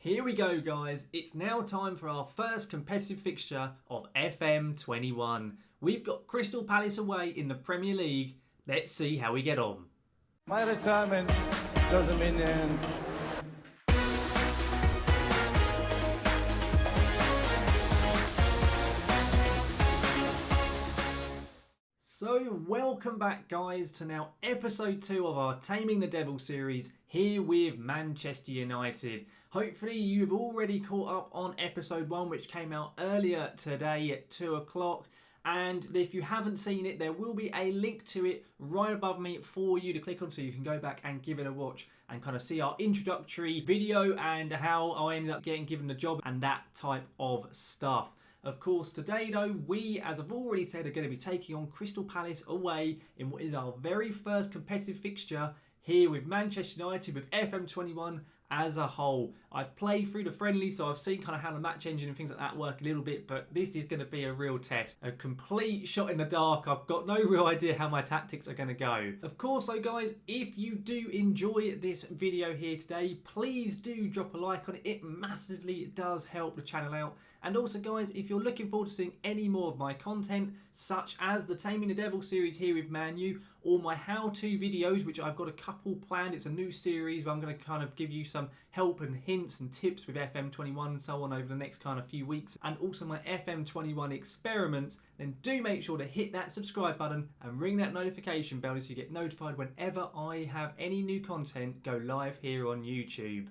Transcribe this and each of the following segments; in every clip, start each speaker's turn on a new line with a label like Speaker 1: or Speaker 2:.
Speaker 1: Here we go, guys. It's now time for our first competitive fixture of FM21. We've got Crystal Palace away in the Premier League. Let's see how we get on.
Speaker 2: My retirement doesn't mean the end.
Speaker 1: So, welcome back, guys, to now episode 2 of our Taming the Devils series here with Manchester United. Hopefully, you've already caught up on episode 1, which came out earlier today at 2 o'clock. And if you haven't seen it, there will be a link to it right above me for you to click on so you can go back and give it a watch and kind of see our introductory video and how I ended up getting given the job and that type of stuff. Of course, today though, we, as I've already said, are going to be taking on Crystal Palace away in what is our very first competitive fixture here with Manchester United, with FM21 as a whole. I've played through the friendly, so I've seen kind of how the match engine and things like that work a little bit, but this is going to be a real test. A complete shot in the dark. I've got no real idea how my tactics are going to go. Of course though, guys, if you do enjoy this video here today, please do drop a like on it. It massively does help the channel out. And also, guys, if you're looking forward to seeing any more of my content, such as the Taming the Devils series here with Man Utd, or my how-to videos, which I've got a couple planned. It's a new series where I'm going to kind of give you some help and hints and tips with FM21 and so on over the next kind of few weeks. And also my FM21 experiments. Then do make sure to hit that subscribe button and ring that notification bell so you get notified whenever I have any new content go live here on YouTube.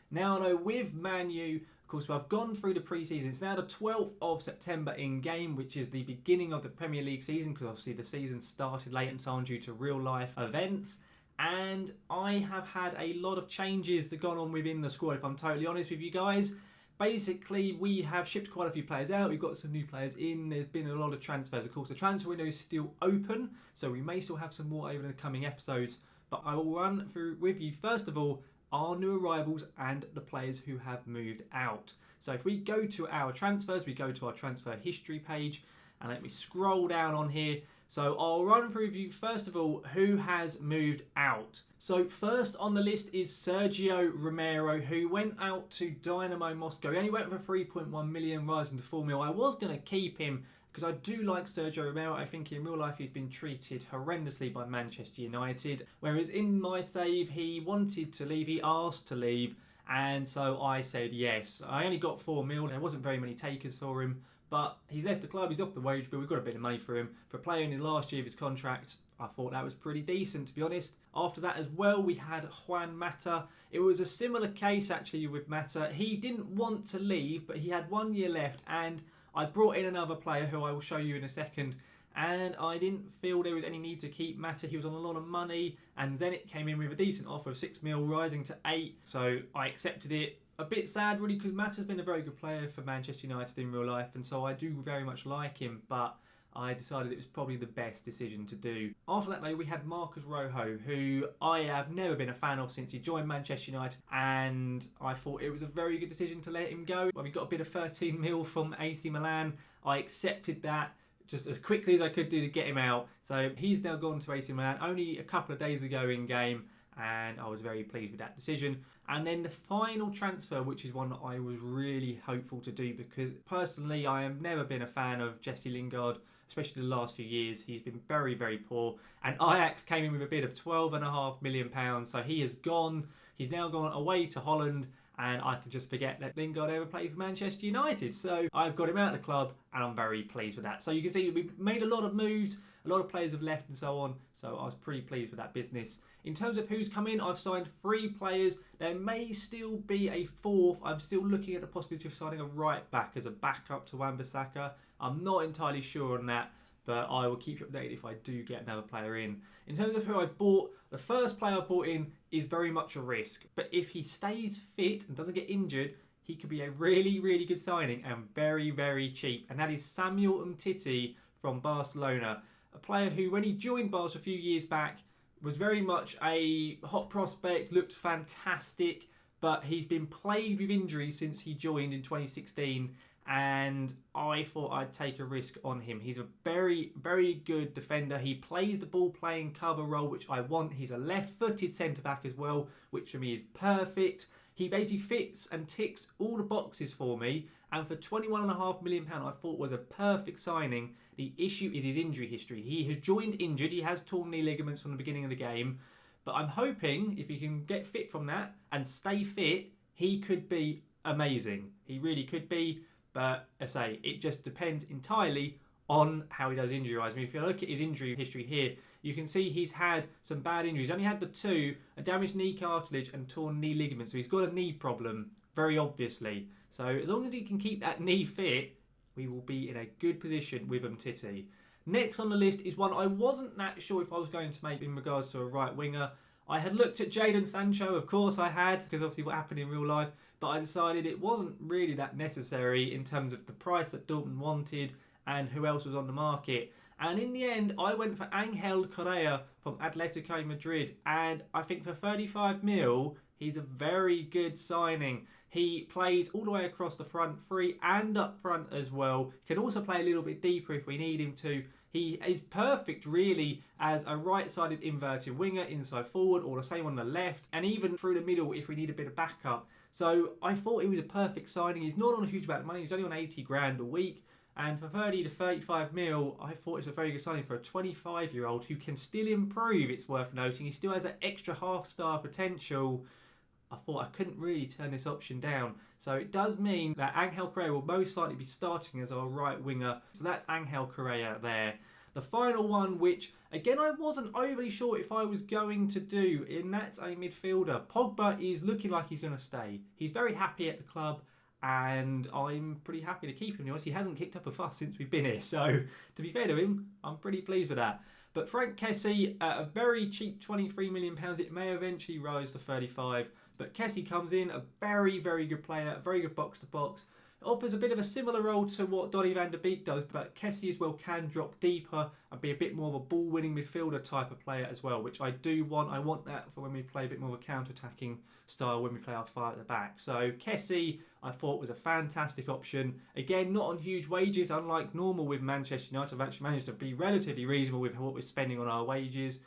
Speaker 1: Now, I know with Man Utd, of course, I've gone through the pre-season. It's now the 12th of September in game, which is the beginning of the Premier League season, because obviously the season started late and so on due to real life events. And I have had a lot of changes that gone on within the squad, if I'm totally honest with you guys. Basically, we have shipped quite a few players out. We've got some new players in. There's been a lot of transfers. Of course, the transfer window is still open, so we may still have some more over the coming episodes. But I will run through with you, first of all, our new arrivals and the players who have moved out. So if we go to our transfers, we go to our transfer history page, and let me scroll down on here. So I'll run through with you first of all who has moved out. So first on the list is Sergio Romero, who went out to Dynamo Moscow. He only went for 3.1 million, rising to 4 mil. I was going to keep him because I do like Sergio Romero. I think in real life he's been treated horrendously by Manchester United. Whereas in my save, he wanted to leave, he asked to leave, and so I said yes. I only got 4 mil, there wasn't very many takers for him, but he's left the club, he's off the wage bill, we've got a bit of money for him. For a player in the last year of his contract, I thought that was pretty decent, to be honest. After that as well, we had Juan Mata. It was a similar case actually with Mata. He didn't want to leave, but he had 1 year left, and I brought in another player who I will show you in a second, and I didn't feel there was any need to keep Mata. He was on a lot of money, and Zenit came in with a decent offer of 6 mil, rising to 8, so I accepted it. A bit sad really, because Mata's been a very good player for Manchester United in real life, and so I do very much like him, but I decided it was probably the best decision to do. After that though, we had Marcus Rojo, who I have never been a fan of since he joined Manchester United, and I thought it was a very good decision to let him go. Well, we got a bit of 13 mil from AC Milan. I accepted that just as quickly as I could do to get him out. So he's now gone to AC Milan only a couple of days ago in game, and I was very pleased with that decision. And then the final transfer, which is one that I was really hopeful to do, because personally I have never been a fan of Jesse Lingard, especially the last few years. He's been very, very poor. And Ajax came in with a bid of £12.5 million, so he has gone. He's now gone away to Holland, and I can just forget that Lingard ever played for Manchester United. So I've got him out of the club, and I'm very pleased with that. So you can see we've made a lot of moves, a lot of players have left and so on, so I was pretty pleased with that business. In terms of who's come in, I've signed 3 players. There may still be a 4th. I'm still looking at the possibility of signing a right back as a backup to Wan-Bissaka. I'm not entirely sure on that, but I will keep you updated if I do get another player in. In terms of who I've bought, the first player I bought in is very much a risk, but if he stays fit and doesn't get injured, he could be a really, really good signing and very, very cheap, and that is Samuel Umtiti from Barcelona. A player who, when he joined Barca a few years back, was very much a hot prospect, looked fantastic, but he's been plagued with injuries since he joined in 2016, and I thought I'd take a risk on him. He's a very, very good defender. He plays the ball playing cover role, which I want. He's a left-footed centre-back as well, which for me is perfect. He basically fits and ticks all the boxes for me, and for £21.5 million I thought was a perfect signing. The issue is his injury history. He has joined injured, he has torn knee ligaments from the beginning of the game, but I'm hoping if he can get fit from that and stay fit, he could be amazing. He really could be, but as I say, it just depends entirely on how he does injury-wise. I mean, if you look at his injury history here, you can see he's had some bad injuries. He's only had the two, a damaged knee cartilage and torn knee ligament. So he's got a knee problem, very obviously. So as long as he can keep that knee fit, we will be in a good position with Umtiti. Next on the list is one I wasn't that sure if I was going to make in regards to a right winger. I had looked at Jadon Sancho, of course I had, because obviously what happened in real life, but I decided it wasn't really that necessary in terms of the price that Dortmund wanted and who else was on the market. And in the end, I went for Angel Correa from Atletico Madrid. And I think for 35 mil, he's a very good signing. He plays all the way across the front three and up front as well. Can also play a little bit deeper if we need him to. He is perfect really as a right-sided inverted winger, inside forward, or the same on the left, and even through the middle if we need a bit of backup. So I thought he was a perfect signing. He's not on a huge amount of money. He's only on 80 grand a week. And for 30 to 35 mil, I thought it was a very good signing for a 25-year-old who can still improve, it's worth noting. He still has that extra half-star potential. I thought I couldn't really turn this option down. So it does mean that Angel Correa will most likely be starting as our right winger. So that's Angel Correa there. The final one, which, again, I wasn't overly sure if I was going to do, and that's a midfielder. Pogba is looking like he's going to stay. He's very happy at the club. And I'm pretty happy to keep him. He hasn't kicked up a fuss since we've been here. So, to be fair to him, I'm pretty pleased with that. But Frank Kessie, at a very cheap £23 million, it may eventually rise to 35. But Kessie comes in, a very, very good player, a very good box-to-box. Offers a bit of a similar role to what Donny van der Beek does, but Kessie as well can drop deeper and be a bit more of a ball-winning midfielder type of player as well, which I do want. I want that for when we play a bit more of a counter-attacking style when we play our five at the back. So Kessie, I thought, was a fantastic option. Again, not on huge wages, unlike normal with Manchester United. I've actually managed to be relatively reasonable with what we're spending on our wages,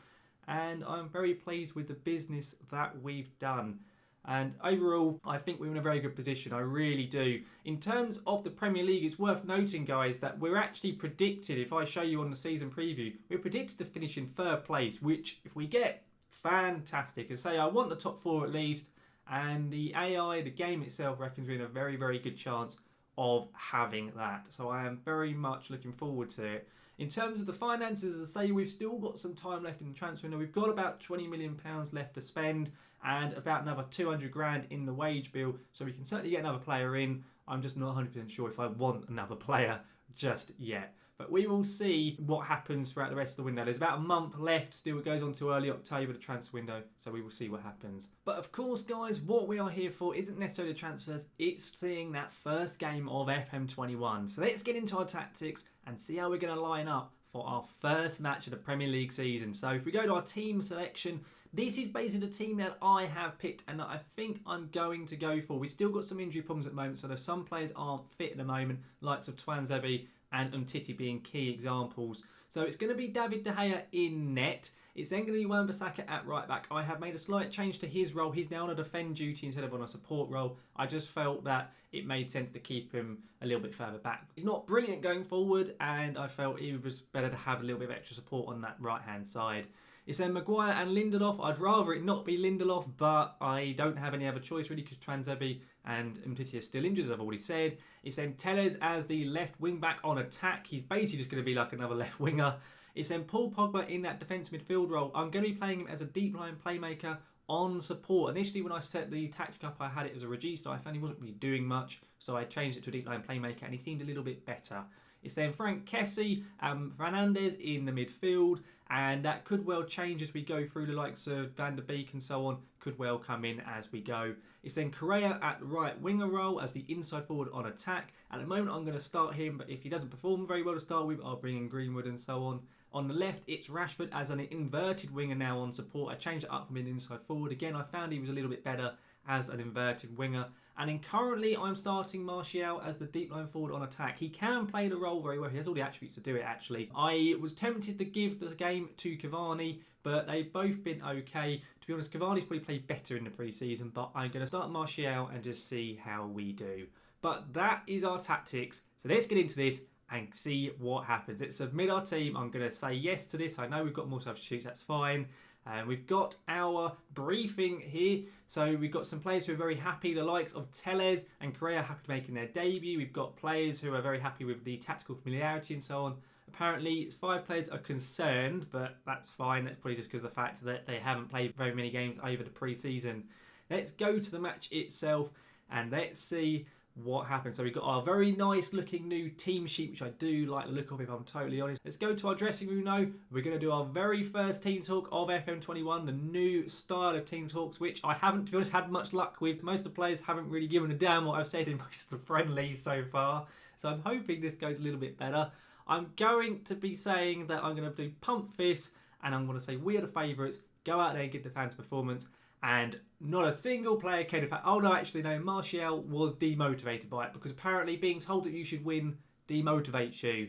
Speaker 1: and I'm very pleased with the business that we've done. And overall, I think we're in a very good position. I really do. In terms of the Premier League, it's worth noting, guys, that we're actually predicted, if I show you on the season preview, we're predicted to finish in third place, which, if we get, fantastic. And say I want the top four at least, and the AI, the game itself, reckons we're in a very, very good chance of having that. So I am very much looking forward to it. In terms of the finances, as I say, we've still got some time left in the transfer window. We've got about £20 million left to spend and about another 200 grand in the wage bill. So we can certainly get another player in. I'm just not 100% sure if I want another player just yet. But we will see what happens throughout the rest of the window. There's about a month left still. It goes on to early October, the transfer window. So we will see what happens. But of course, guys, what we are here for isn't necessarily the transfers. It's seeing that first game of FM21. So let's get into our tactics and see how we're going to line up for our first match of the Premier League season. So if we go to our team selection, this is basically the team that I have picked and that I think I'm going to go for. We've still got some injury problems at the moment, so there's some players aren't fit at the moment, likes of Twanzebe and Umtiti being key examples. So it's going to be David De Gea in net. It's then going to be Wan-Bissaka at right back. I have made a slight change to his role. He's now on a defend duty instead of on a support role. I just felt that it made sense to keep him a little bit further back. He's not brilliant going forward, and I felt it was better to have a little bit of extra support on that right-hand side. It's then Maguire and Lindelof. I'd rather it not be Lindelof, but I don't have any other choice really because Twanzebe and Umtiti are still injured, as I've already said. It's then Telles as the left wing back on attack. He's basically just going to be like another left winger. It's then Paul Pogba in that defence midfield role. I'm going to be playing him as a deep line playmaker on support. Initially, when I set the tactic up, I had it as a regista. I found he wasn't really doing much, so I changed it to a deep line playmaker, and he seemed a little bit better. It's then Frank Kessie and Fernandes in the midfield, and that could well change as we go through. The likes of Van der Beek and so on could well come in as we go. It's then Correa at right winger role as the inside forward on attack. At the moment, I'm going to start him, but if he doesn't perform very well to start with, I'll bring in Greenwood and so on. On the left, it's Rashford as an inverted winger now on support. I changed it up from an inside forward. Again, I found he was a little bit better as an inverted winger. And then currently I'm starting Martial as the deep line forward on attack. He can play the role very well. He has all the attributes to do it, actually. I was tempted to give the game to Cavani, but they've both been okay. To be honest, Cavani's probably played better in the pre-season, but I'm going to start Martial and just see how we do. But that is our tactics. So let's get into this and see what happens. Let's submit our team. I'm going to say yes to this. I know we've got more substitutes. That's fine. And we've got our briefing here. So we've got some players who are very happy. The likes of Tellez and Correa happy to making their debut. We've got players who are very happy with the tactical familiarity and so on. Apparently, 5 players are concerned, but that's fine. That's probably just because of the fact that they haven't played very many games over the pre-season. Let's go to the match itself and let's see what happens. So we've got our very nice looking new team sheet, which I do like the look of, if I'm totally honest. Let's go to our dressing room now. We're going to do our very first team talk of FM21, the new style of team talks, which I haven't, to be honest, had much luck with. Most of the players haven't really given a damn what I've said in most of the friendlies so far. So I'm hoping this goes a little bit better. I'm going to be saying that I'm going to do pump fist, and I'm going to say we are the favourites. Go out there and give the fans performance. And not a single player cared. In fact, oh no, actually no, Martial was demotivated by it because apparently being told that you should win demotivates you.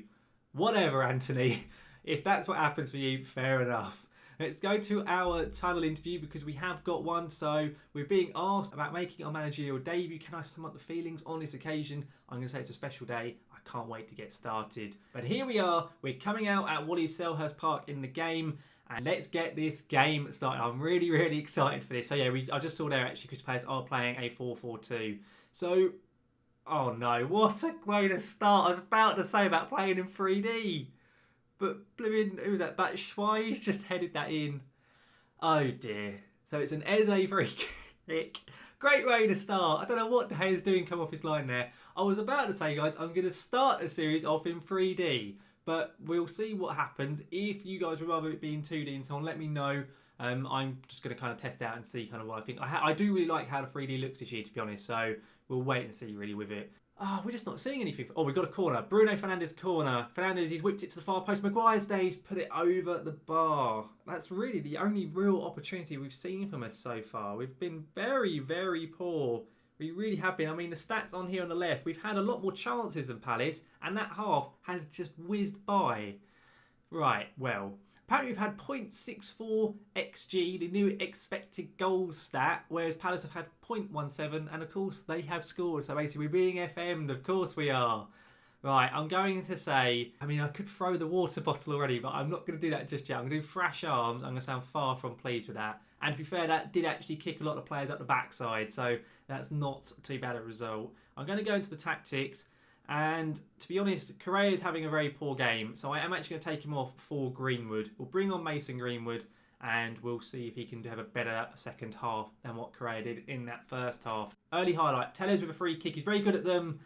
Speaker 1: Whatever, Anthony. If that's what happens for you, fair enough. Let's go to our tunnel interview because we have got one. So we're being asked about making our managerial debut. Can I sum up the feelings on this occasion? I'm going to say it's a special day. I can't wait to get started. But here we are. We're coming out at what is Selhurst Park in the game. And let's get this game started. I'm really, really excited for this. So yeah, I just saw there actually because players are playing a 4-4-2. So, oh no, what a way to start. I was about to say about playing in 3D. But blooming, who was that? Batshuayi's just headed that in. Oh dear. So it's an Eze free kick. Great way to start. I don't know what De Gea's doing come off his line there. I was about to say, guys, I'm going to start a series off in 3D. But we'll see what happens. If you guys would rather it be in 2D and so on, let me know. I'm just going to kind of test out and see kind of what I think. I do really like how the 3D looks this year, to be honest. So we'll wait and see really with it. Oh, we're just not seeing anything. Oh, we've got a corner. Bruno Fernandes corner. Fernandes, he's whipped it to the far post. Maguire's there, he's put it over the bar. That's really the only real opportunity we've seen from us so far. We've been very, very poor. We really have been. I mean, the stats on here on the left, we've had a lot more chances than Palace, and that half has just whizzed by. Right, well, apparently we've had 0.64 XG, the new expected goals stat, whereas Palace have had 0.17, and of course they have scored. So basically we're being FM'd, of course we are. Right, I'm going to say, I mean, I could throw the water bottle already, but I'm not going to do that just yet. I'm going to do thrash arms. I'm going to sound far from pleased with that. And to be fair, that did actually kick a lot of players up the backside, so that's not too bad a result. I'm going to go into the tactics, and to be honest, Correa is having a very poor game, so I am actually going to take him off for Greenwood. We'll bring on Mason Greenwood, and we'll see if he can have a better second half than what Correa did in that first half. Early highlight, Tellez with a free kick. He's very good at them.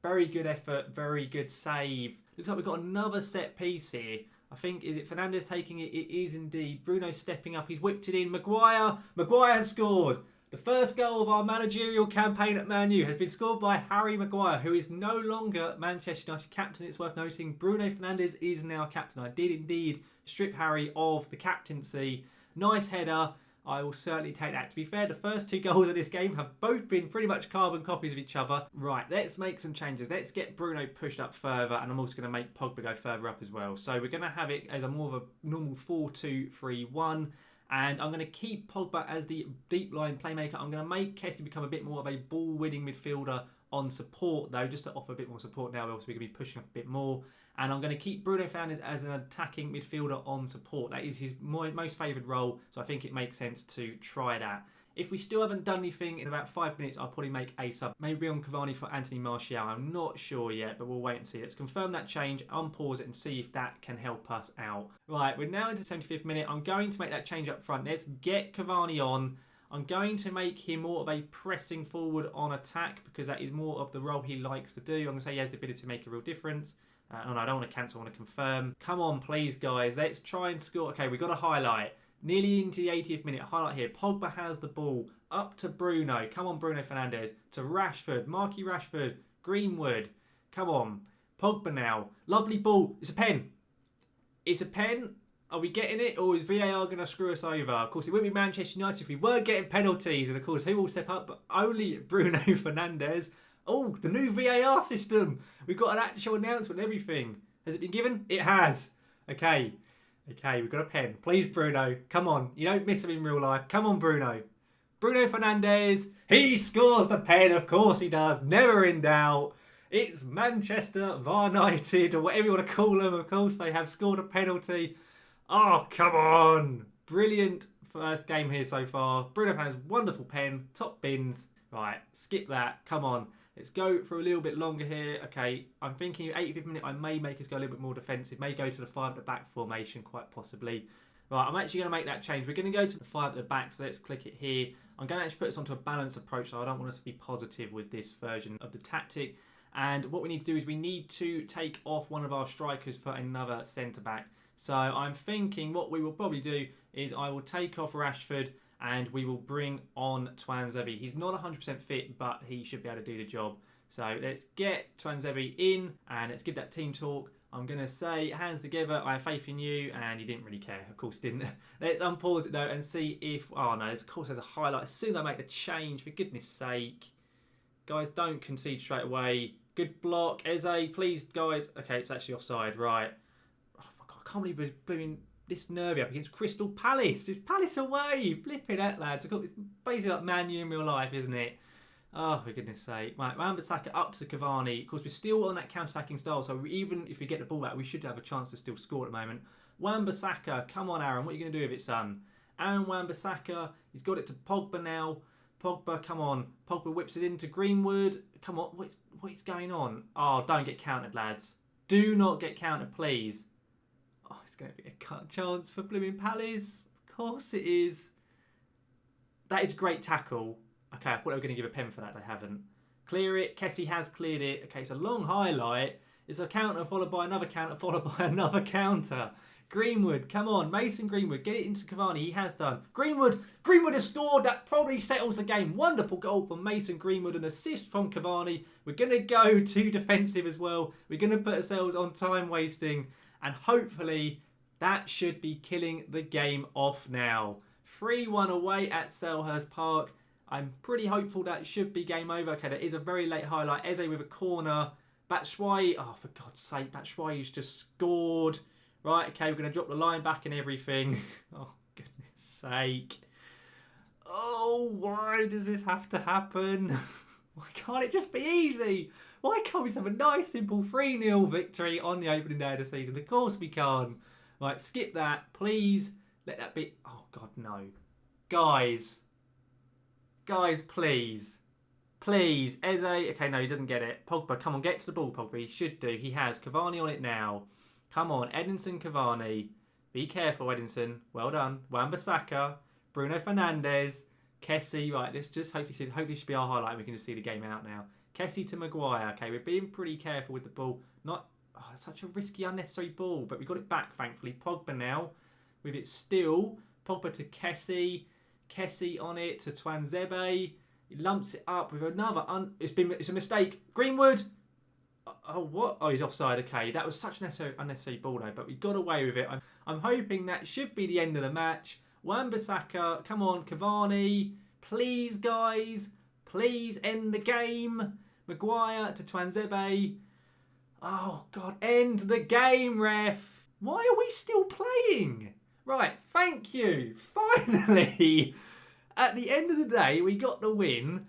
Speaker 1: Very good effort, very good save. Looks like we've got another set piece here. I think, is it Fernandes taking it? It is indeed. Bruno stepping up. He's whipped it in. Maguire has scored. The first goal of our managerial campaign at Man U has been scored by Harry Maguire, who is no longer Manchester United captain. It's worth noting Bruno Fernandes is now captain. I did indeed strip Harry of the captaincy. Nice header. I will certainly take that. To be fair, the first 2 goals of this game have both been pretty much carbon copies of each other. Right, let's make some changes. Let's get Bruno pushed up further, and I'm also going to make Pogba go further up as well. So we're going to have it as a more of a normal 4-2-3-1, and I'm going to keep Pogba as the deep line playmaker. I'm going to make Kessie become a bit more of a ball-winning midfielder on support, though, just to offer a bit more support now. We're obviously going to be pushing up a bit more. And I'm going to keep Bruno Fernandes as an attacking midfielder on support. That is his most favoured role, so I think it makes sense to try that. If we still haven't done anything in about 5 minutes, I'll probably make a sub. Maybe on Cavani for Anthony Martial. I'm not sure yet, but we'll wait and see. Let's confirm that change, unpause it, and see if that can help us out. Right, we're now into the 75th minute. I'm going to make that change up front. Let's get Cavani on. I'm going to make him more of a pressing forward on attack because that is more of the role he likes to do. I'm going to say he has the ability to make a real difference. Oh no, I don't want to cancel, I want to confirm. Come on, please, guys. Let's try and score. Okay, we've got a highlight. Nearly into the 80th minute. Highlight here. Pogba has the ball. Up to Bruno. Come on, Bruno Fernandes. To Rashford. Marky Rashford. Greenwood. Come on. Pogba now. Lovely ball. It's a pen. It's a pen. Are we getting it, or is VAR going to screw us over? Of course, it wouldn't be Manchester United if we weren't getting penalties. And of course, who will step up? But only Bruno Fernandes. Oh, the new VAR system. We've got an actual announcement and everything. Has it been given? It has. Okay, we've got a pen. Please, Bruno. Come on. You don't miss him in real life. Come on, Bruno. Bruno Fernandes. He scores the pen. Of course he does. Never in doubt. It's Manchester United, or whatever you want to call them. Of course, they have scored a penalty. Oh, come on. Brilliant first game here so far. Bruno Fernandes, wonderful pen. Top bins. Right, skip that. Come on. Let's go for a little bit longer here. Okay, I'm thinking 85th minute, I may make us go a little bit more defensive. May go to the 5 at the back formation, quite possibly. Right, I'm actually going to make that change. We're going to go to the 5 at the back, so let's click it here. I'm going to actually put us onto a balanced approach, so I don't want us to be positive with this version of the tactic. And what we need to do is we need to take off one of our strikers for another centre-back. So I'm thinking what we will probably do is I will take off Rashford and we will bring on Tuanzebe. He's not 100% fit, but he should be able to do the job. So let's get Tuanzebe in and let's give that team talk. I'm going to say, hands together, I have faith in you, and he didn't really care. Of course, didn't. Let's unpause it, though, and see if... Oh, no, of course, there's a highlight. As soon as I make the change, for goodness sake. Guys, don't concede straight away. Good block. Eze, please, guys. Okay, it's actually offside, right. Oh, my God, I can't believe we're doing this nervy up against Crystal Palace. It's Palace away. Flipping out, lads. It's basically like Man U in real life, isn't it? Oh, for goodness sake. Right, Wan-Bissaka up to Cavani. Of course, we're still on that counter-attacking style, so even if we get the ball back, we should have a chance to still score at the moment. Wan-Bissaka, come on, Aaron. What are you going to do with it, son? Aaron Wan-Bissaka, he's got it to Pogba now. Pogba, come on. Pogba whips it into Greenwood. Come on, what is going on? Oh, don't get countered, lads. Do not get countered, please. Oh, it's going to be a cut chance for blooming Palace. Of course it is. That is a great tackle. Okay, I thought they were going to give a pen for that. They haven't. Clear it. Kessie has cleared it. Okay, it's a long highlight. It's a counter followed by another counter followed by another counter. Greenwood, come on. Mason Greenwood, get it into Cavani. He has done. Greenwood has scored. That probably settles the game. Wonderful goal from Mason Greenwood. An assist from Cavani. We're going to go to defensive as well. We're going to put ourselves on time wasting. And hopefully that should be killing the game off now. 3-1 away at Selhurst Park. I'm pretty hopeful that should be game over. Okay, there is a very late highlight. Eze with a corner. Batshuayi. Oh, for God's sake. Batshuayi's just scored. Right, okay, we're going to drop the line back and everything. Oh, goodness sake. Oh, why does this have to happen? Why can't it just be easy? Why can't we just have a nice, simple 3-0 victory on the opening day of the season? Of course we can't. Right, skip that. Please let that be... Oh, God, no. Guys, please. Please. Eze. Okay, no, he doesn't get it. Pogba, come on, get to the ball, Pogba. He should do. He has. Cavani on it now. Come on, Edinson, Cavani. Be careful, Edinson. Well done. Wan-Bissaka. Bruno Fernandes. Kessie. Right, let's just hopefully should be our highlight. We can just see the game out now. Kessie to Maguire. Okay, we're being pretty careful with the ball. Not such a risky, unnecessary ball, but we got it back, thankfully. Pogba now. With it still. Pogba to Kessie. Kessie on it to Tuanzebe. He lumps it up with another... It's a mistake. Greenwood. Oh, what? Oh, he's offside. Okay, that was such an unnecessary ball, though, but we got away with it. I'm hoping that should be the end of the match. Wan-Bissaka, come on, Cavani. Please, guys. Please end the game. Maguire to Tuanzebe. Oh, God, end the game, ref. Why are we still playing? Right, thank you. Finally, at the end of the day, we got the win.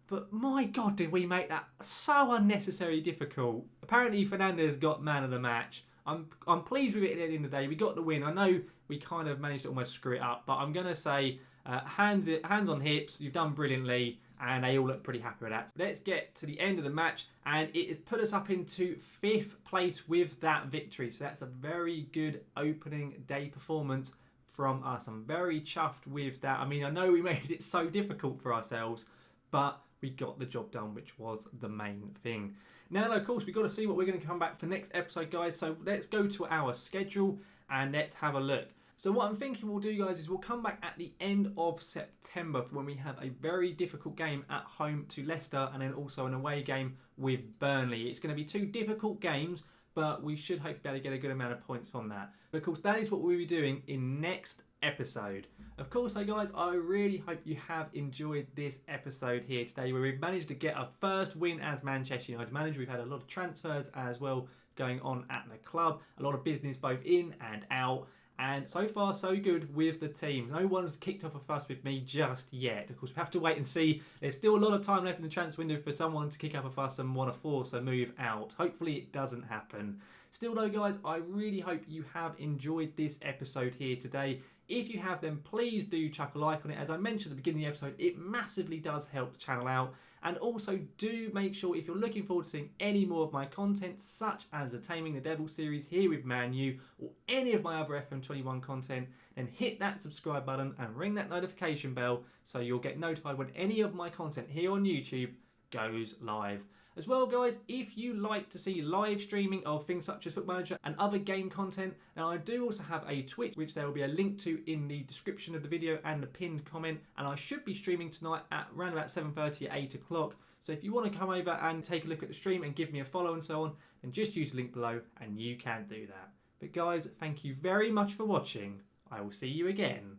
Speaker 1: But my God, did we make that so unnecessarily difficult. Apparently, Fernandes got man of the match. I'm pleased with it at the end of the day. We got the win. I know we kind of managed to almost screw it up. But I'm going to say, hands on hips, you've done brilliantly. And they all look pretty happy with that. So let's get to the end of the match. And it has put us up into 5th place with that victory. So that's a very good opening day performance from us. I'm very chuffed with that. I mean, I know we made it so difficult for ourselves. But we got the job done, which was the main thing. Now, of course, we've got to see what we're going to come back for next episode, guys. So let's go to our schedule and let's have a look. So what I'm thinking we'll do, guys, is we'll come back at the end of September when we have a very difficult game at home to Leicester and then also an away game with Burnley. It's going to be 2 difficult games, but we should hopefully be able to get a good amount of points from that. But of course, that is what we'll be doing in next episode. Of course, so guys, I really hope you have enjoyed this episode here today, where we've managed to get our first win as Manchester United manager. We've had a lot of transfers as well going on at the club, a lot of business both in and out. And so far, so good with the teams. No one's kicked up a fuss with me just yet. Of course, we have to wait and see. There's still a lot of time left in the transfer window for someone to kick up a fuss and want to force a move out. Hopefully, it doesn't happen. Still though, guys, I really hope you have enjoyed this episode here today. If you have, then please do chuck a like on it. As I mentioned at the beginning of the episode, it massively does help the channel out. And also do make sure, if you're looking forward to seeing any more of my content, such as the Taming the Devils series here with Man Utd, or any of my other FM21 content, then hit that subscribe button and ring that notification bell so you'll get notified when any of my content here on YouTube goes live. As well, guys, if you like to see live streaming of things such as Football Manager and other game content, now I do also have a Twitch, which there will be a link to in the description of the video and the pinned comment, and I should be streaming tonight at around about 7:30 at 8 o'clock. So if you want to come over and take a look at the stream and give me a follow and so on, then just use the link below and you can do that. But guys, thank you very much for watching. I will see you again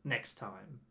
Speaker 1: next time.